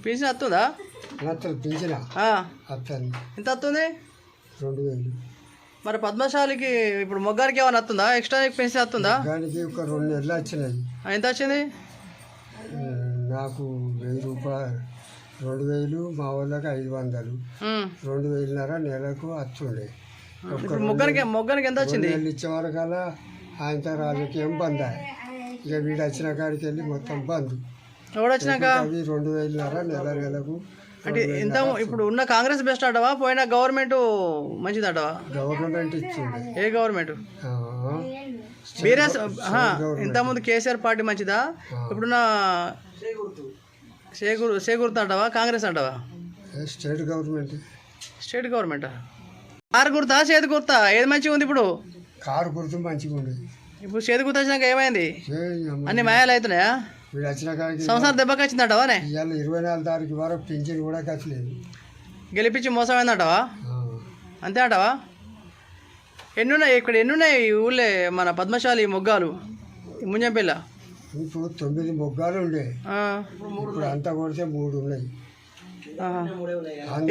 Pension వస్తుందా? Pension ఎంత వస్తుంది? 2000. మరి పద్మశాలికి ఇప్పుడు మొగ్గానికి ఏమైనా వస్తుందా? ఎక్స్ట్రా పెన్షన్ వస్తుందా? మొగ్గానికి ఒక 2 నెలలు వచ్చినాయి. ఎంత వచ్చింది? నాకు 1000 రూపాయలు, 2000, మా వాళ్ళకి 500, 2000 నెలకు వస్తుండే. మొగ్గానికి ఎంత వచ్చింది? ఇచ్చే వరకల్లా ఆయనతో రాజకీయం బంద్. ఇక వీడు వచ్చిన కాడికి వెళ్ళి మొత్తం బంద్. ఎవడు వచ్చినాక 2000 నెలకు. అంటే ఎంత ఇప్పుడు ఉన్న కాంగ్రెస్ బెస్ట్ అంటవా, పోయిన గవర్నమెంట్ మంచిది అంటవా? గవర్నమెంట్ ఇచ్చింది. ఏ గవర్నమెంట్? బీఆర్ఎస్. ఇంతకుముందు కేసీఆర్ పార్టీ మంచిదా? ఇప్పుడున్న గుర్తు అంటవా, కాంగ్రెస్ అంటవా? State government. స్టేట్ గవర్నమెంటా? కారు గుర్తా, చేతి గుర్తా, ఏది మంచిగా ఉంది ఇప్పుడు? కారు గుర్తు మంచిగా ఉంది. ఇప్పుడు చేతి గుర్తు వచ్చినాక ఏమైంది? అన్ని మాయాలు అవుతున్నాయా? వీడు వచ్చిన కాడికి సంవత్సరం దెబ్బకి వచ్చిందంటవానే? ఇవాళ 24 తారీఖు వరకు పింఛన్ కూడా కట్టలేదు. గెలిపించి మోసమైందంటవా? అంతే అంటవా? ఎన్నున్నాయి ఇక్కడ, ఎన్నున్నాయి ఈ ఊళ్ళే మన పద్మశాలి మొగ్గాలు ముంజంపిల్ల? ఇప్పుడు 9 మొగ్గాలు ఉండే. ఇప్పుడు అంతా కొడితే 3 ఉన్నాయి.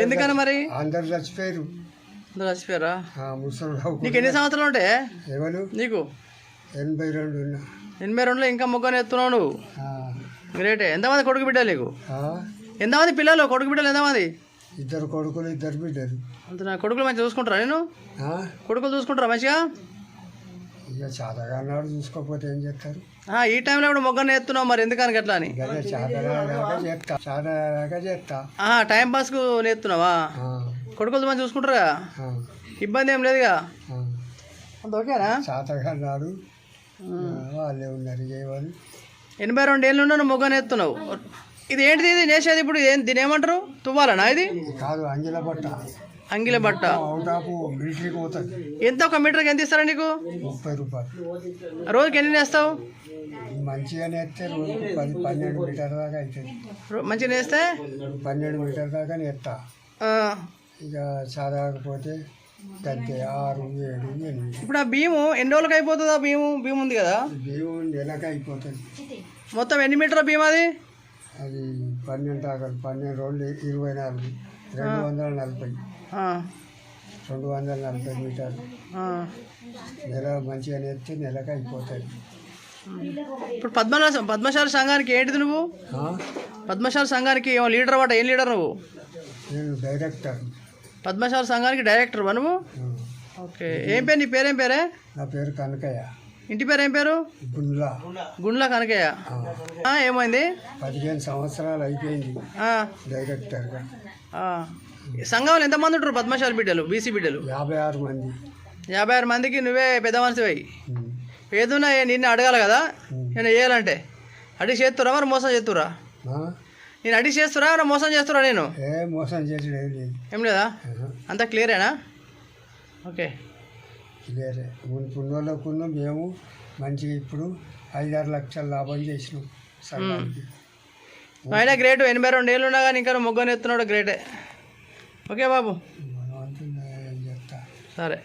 ఎందుకని మరి? అందరు చచ్చిపోయారు. చచ్చిపోయారా? ముసలి. నీకు ఎన్ని సంవత్సరాలు ఉంటాయి? ఎవరు? నీకు 82 ఉన్నా. 82లో ఇంకా మొగ్గని ఎత్తున్నావు నువ్వు. గ్రేటే. ఎంతమంది కొడుకు బిడ్డలు నీకు? ఎంతమంది పిల్లలు, కొడుకు బిడ్డలు ఎంతమంది? 2 కొడుకులు, 2 బిడ్డలు. అంత నా కొడుకులు మంచిగా చూసుకుంటారా? నేను కొడుకులు చూసుకుంటారా మంచిగా? ఇక చాతగాన్నాడు, చూసుకోకపోతే ఏం చేస్తారు? ఈ టైంలో కూడా మొగ్గని ఎత్తున్నావు, మరి ఎందుకని అట్లా అని? చేస్తా. టైం పాస్కు నేర్తున్నావా? కొడుకులు మంచిగా చూసుకుంటారా? ఇబ్బంది ఏం లేదుగా? అంత ఓకేనా? చాతగాన్నాడు, వాళ్ళే ఉన్నారు. 82 ఏళ్ళు ఉన్నా నువ్వు మొగ్గని ఎత్తున్నావు. ఇది ఏంటిది? ఇది నేసేది ఇప్పుడు దీని ఏమంటారు? తువ్వాలనా ఇది? కాదు, అంగిల బట్ట. అంగిల బట్ట మిలిటరీకి పోతుంది. ఎంత? ఒక మీటర్కి ఎంత ఇస్తారా నీకు? 30 రూపాయలు. రోజుకి ఎన్ని నేస్తావు? మంచిగా నేస్తే రోజుకి 10-12 మీటర్ దాకా అవుతుంది. మంచిగా నేస్తే 12 మీటర్ దాకా నేస్తా. ఇక చదవకపోతే గంటే 6, 7, 8. ఇప్పుడు ఆ బియ్యము ఎన్ని రోజులకి అయిపోతుంది? ఆ బియ్యం ఉంది కదా, బియ్యం నెలకి అయిపోతుంది. మొత్తం ఎన్ని మీటర్ల బియ్యం అది? అది 12 దాకా, 12 రోజులు 24, 240. 240 మీటర్లు నెల మంచిగా నేర్చి నెలకు అయిపోతుంది. ఇప్పుడు పద్మశాలి సంఘానికి ఏంటిది నువ్వు? పద్మశాలి సంఘానికి ఏమో లీడర్ వాట? ఏం లీడర్ నువ్వు? నేను డైరెక్టర్. పద్మశాలి సంఘానికి డైరెక్టర్ వా నువ్వు? ఓకే. ఏం పేరు నీ పేరు? ఏం పేరే? నా పేరు కనకయ్య. ఇంటి పేరు ఏం పేరు? గుండ్ల కనకయ్య. ఏమైంది? 15 సంవత్సరాలు అయిపోయింది డైరెక్టర్గా. సంఘంలో ఎంతమంది ఉంటారు పద్మశాలి బిడ్డలు, బీసీ బిడ్డలు? 56 మంది. 56 మందికి నువ్వే పెద్ద మనిషివి. ఏదన్నా నిన్ను అడగాలి కదా నేను వేయాలంటే. అడిగి చేస్తురా మరి మోసం చేస్తురా? నేను అడిగి చేస్తురా మోసం చేస్తురా? నేను మోసం చేసి ఏం లేదా? అంతా క్లియరేనా? ఓకే, క్లియరే. ఉన్నోళ్ళకున్న మేము మంచిగా ఇప్పుడు 5-6 లక్షల లాభం చేసినాం సంఘానికి. అయినా గ్రేట్. 82 ఏళ్ళు ఉన్నా కానీ ఇంకా మొగ్గని ఎత్తున్నాడు, గ్రేటే. ఓకే బాబు, మనం అంటున్నా ఏం చెప్తా. సరే.